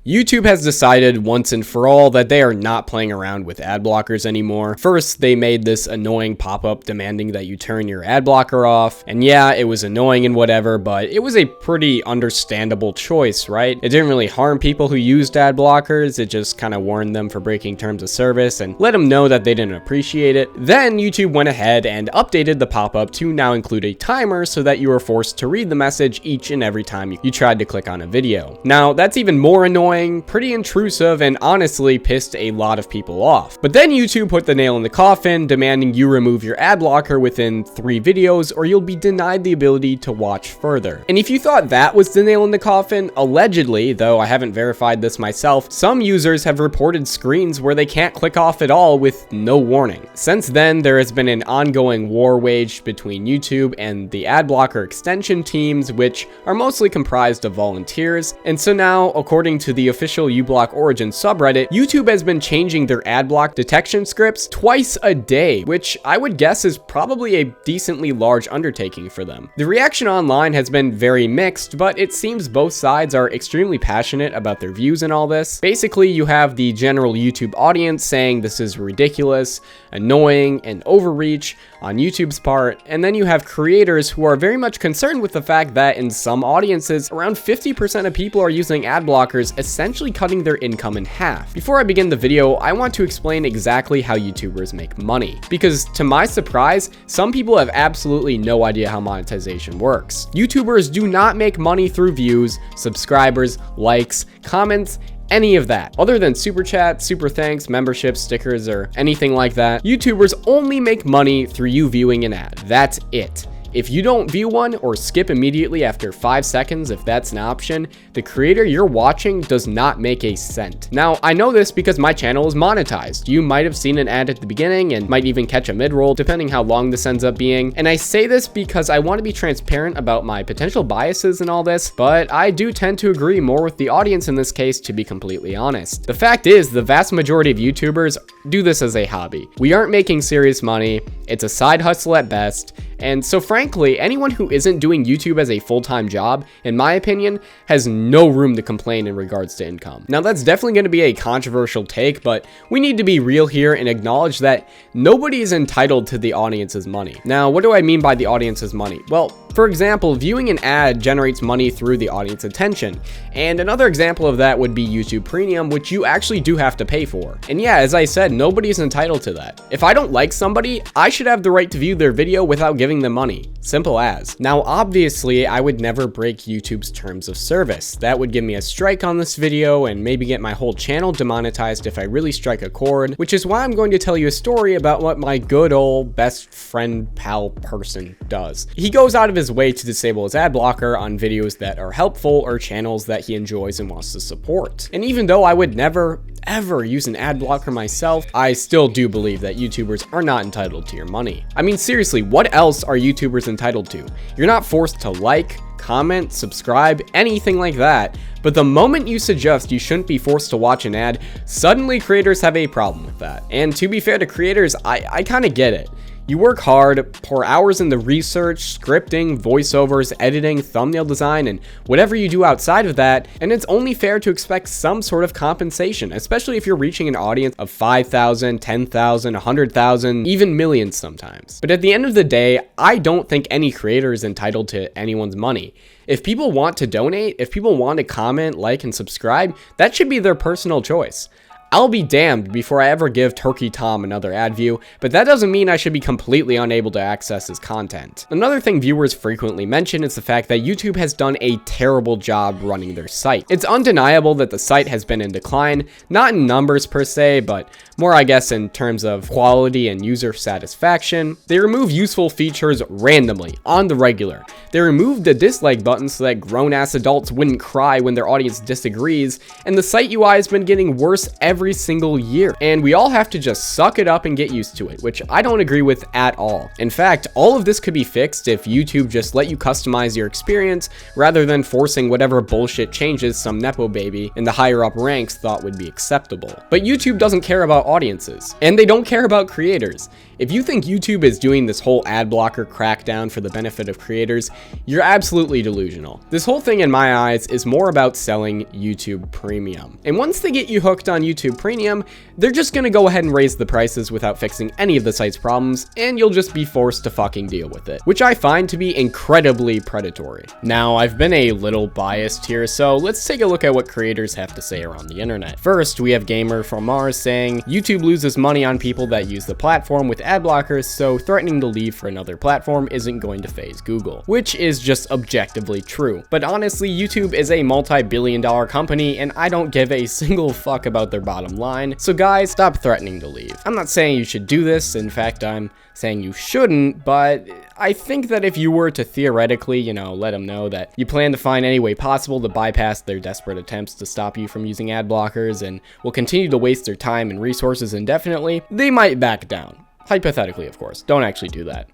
YouTube has decided once and for all that they are not playing around with ad blockers anymore. First, they made this annoying pop-up demanding that you turn your ad blocker off. And yeah, it was annoying and whatever, but it was a pretty understandable choice, right? It didn't really harm people who used ad blockers. It just kind of warned them for breaking terms of service and let them know that they didn't appreciate it. Then YouTube went ahead and updated the pop-up to now include a timer so that you were forced to read the message each and every time you tried to click on a video. Now, that's even more annoying, pretty intrusive, and honestly pissed a lot of people off. But then YouTube put the nail in the coffin, demanding you remove your ad blocker within 3 videos or you'll be denied the ability to watch further. And if you thought that was the nail in the coffin, allegedly, though I haven't verified this myself, some users have reported screens where they can't click off at all with no warning. Since then, there has been an ongoing war waged between YouTube and the ad blocker extension teams, which are mostly comprised of volunteers. And so now, according to the official uBlock Origin subreddit, YouTube has been changing their ad block detection scripts twice a day, which I would guess is probably a decently large undertaking for them. The reaction online has been very mixed, but it seems both sides are extremely passionate about their views in all this. Basically, you have the general YouTube audience saying this is ridiculous, annoying, and overreach on YouTube's part, and then you have creators who are very much concerned with the fact that in some audiences, around 50% of people are using ad blockers, essentially cutting their income in half. Before I begin the video, I want to explain exactly how YouTubers make money, because to my surprise, some people have absolutely no idea how monetization works. YouTubers do not make money through views, subscribers, likes, comments, any of that. Other than super chat, super thanks, memberships, stickers, or anything like that, YouTubers only make money through you viewing an ad. That's it. If you don't view one or skip immediately after 5 seconds, if that's an option, the creator you're watching does not make a cent. Now, I know this because my channel is monetized. You might have seen an ad at the beginning and might even catch a mid-roll, depending how long this ends up being. And I say this because I want to be transparent about my potential biases and all this, but I do tend to agree more with the audience in this case, to be completely honest. The fact is, the vast majority of YouTubers do this as a hobby. We aren't making serious money. It's a side hustle at best. And so frankly, anyone who isn't doing YouTube as a full-time job, in my opinion, has no room to complain in regards to income. Now, that's definitely going to be a controversial take, but we need to be real here and acknowledge that nobody is entitled to the audience's money. Now, what do I mean by the audience's money? Well, for example, viewing an ad generates money through the audience attention. And another example of that would be YouTube Premium, which you actually do have to pay for. And yeah, as I said, nobody is entitled to that. If I don't like somebody, I should have the right to view their video without giving them money. Simple as. Now, obviously, I would never break YouTube's terms of service. That would give me a strike on this video and maybe get my whole channel demonetized if I really strike a chord, which is why I'm going to tell you a story about what my good old best friend pal person does. He goes out of his way to disable his ad blocker on videos that are helpful or channels that he enjoys and wants to support. And even though I would never ever use an ad blocker myself, I still do believe that YouTubers are not entitled to your money. I mean, seriously, what else are YouTubers entitled to? You're not forced to like, comment, subscribe, anything like that. But the moment you suggest you shouldn't be forced to watch an ad, suddenly creators have a problem with that. And to be fair to creators, I kind of get it. You work hard, pour hours into research, scripting, voiceovers, editing, thumbnail design, and whatever you do outside of that, and it's only fair to expect some sort of compensation, especially if you're reaching an audience of 5,000, 10,000, 100,000, even millions sometimes. But at the end of the day, I don't think any creator is entitled to anyone's money. If people want to donate, if people want to comment, like, and subscribe, that should be their personal choice. I'll be damned before I ever give Turkey Tom another ad view, but that doesn't mean I should be completely unable to access his content. Another thing viewers frequently mention is the fact that YouTube has done a terrible job running their site. It's undeniable that the site has been in decline, not in numbers per se, but more I guess in terms of quality and user satisfaction. They remove useful features randomly, on the regular. They removed the dislike button so that grown-ass adults wouldn't cry when their audience disagrees, and the site UI has been getting worse every single year. And we all have to just suck it up and get used to it, which I don't agree with at all. In fact, all of this could be fixed if YouTube just let you customize your experience rather than forcing whatever bullshit changes some nepo baby in the higher up ranks thought would be acceptable. But YouTube doesn't care about audiences, and they don't care about creators. If you think YouTube is doing this whole ad blocker crackdown for the benefit of creators, you're absolutely delusional. This whole thing in my eyes is more about selling YouTube Premium. And once they get you hooked on YouTube Premium, they're just gonna go ahead and raise the prices without fixing any of the site's problems, and you'll just be forced to fucking deal with it, which I find to be incredibly predatory. Now, I've been a little biased here, so let's take a look at what creators have to say around the internet. First, we have Gamer from Mars saying, YouTube loses money on people that use the platform with ad blockers, so threatening to leave for another platform isn't going to faze Google, which is just objectively true. But honestly, YouTube is a multi-billion-dollar company, and I don't give a single fuck about their bottom line, so guys, stop threatening to leave. I'm not saying you should do this, in fact, I'm saying you shouldn't, but I think that if you were to theoretically, let them know that you plan to find any way possible to bypass their desperate attempts to stop you from using ad blockers and will continue to waste their time and resources indefinitely, they might back down. Hypothetically, of course. Don't actually do that.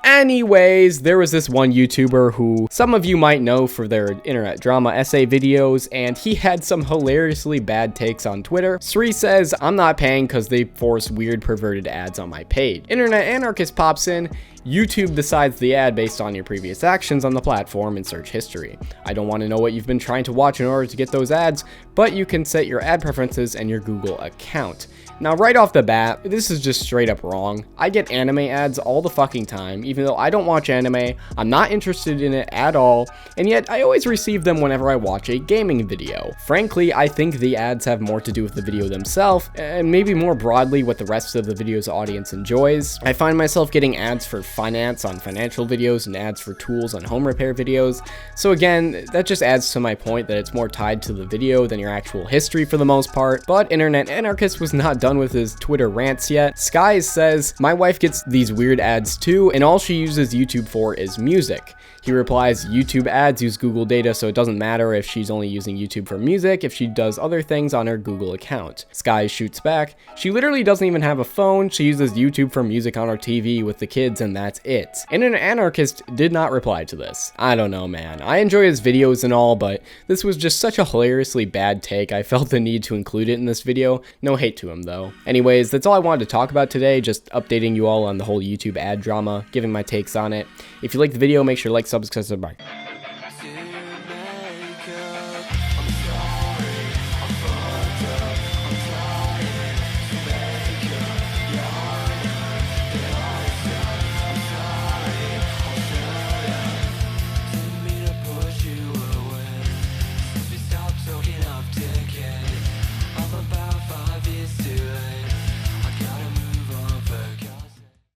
Anyways, there was this one YouTuber who some of you might know for their internet drama essay videos, and he had some hilariously bad takes on Twitter. Sri says, I'm not paying because they force weird perverted ads on my page. Internet Anarchist pops in, YouTube decides the ad based on your previous actions on the platform and search history. I don't want to know what you've been trying to watch in order to get those ads, but you can set your ad preferences and your Google account. Now, right off the bat, this is just straight up wrong. I get anime ads all the fucking time, even though I don't watch anime, I'm not interested in it at all, and yet I always receive them whenever I watch a gaming video. Frankly, I think the ads have more to do with the video themselves, and maybe more broadly what the rest of the video's audience enjoys. I find myself getting ads for finance on financial videos and ads for tools on home repair videos, so again, that just adds to my point that it's more tied to the video than your actual history for the most part. But Internet Anarchist was not done with his Twitter rants yet. Skies says, my wife gets these weird ads too, and all she uses YouTube for is music. He replies, YouTube ads use Google data, so it doesn't matter if she's only using YouTube for music if she does other things on her Google account. Skies shoots back, she literally doesn't even have a phone, she uses YouTube for music on her TV with the kids and that's it. Internet Anarchist did not reply to this. I don't know, man. I enjoy his videos and all, but this was just such a hilariously bad take, I felt the need to include it in this video. No hate to him though. Anyways, that's all I wanted to talk about today, just updating you all on the whole YouTube ad drama, giving my takes on it. If you liked the video, make sure to like, subscribe, bye.